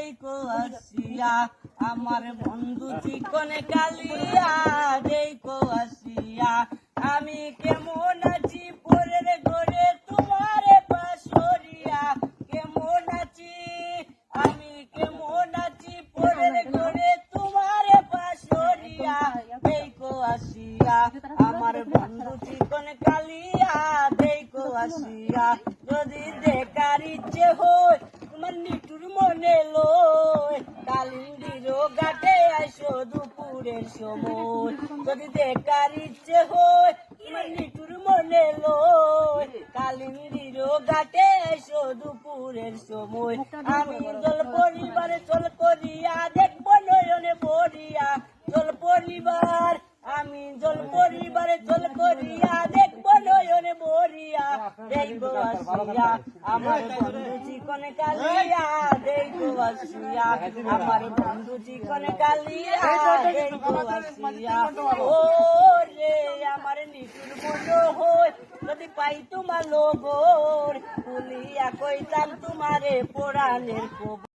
দেখো আসিয়া আমার বন্ধু চিকন কালিয়া দেখো আসিয়া আমি কেমন আছি পরের ঘরে তোমারে পাশরিয়া কেমন আছি আমি কেমন আছি পরের ঘরে তোমারে পাশরিয়া দেখো আসিয়া আমার বন্ধু চিকন কালিয়া দেখো আসিয়া যদি দেখার ইচ্ছে হয় তোমার নিটুর মনে লয় কালিন্দির ঘাটে আইসো দুপুরের সময় যদি দেখার ইচ্ছে হয় তোমার নিটুর মনে লয় কালিন্দির ঘাটে আইসো দুপুরের সময় আমি দল পরিবারে চল করিয়া দেখবো নয়নে পড়িয়া চল পরিবার আমি জল পরিবারে চল করিয়া দেখবো নয়নে বরিয়া দেখবো আসিয়া আমার বন্ধু চিকন কালিয়া দেখবো আসিয়া আমার বন্ধু চিকন কালিয়া দেখবো আসিয়া ও রে আমার নিটুর মনো হই যদি পাই তোমার লগর কুলিয়া কইতাম তোমারে পোড়ানের খবর।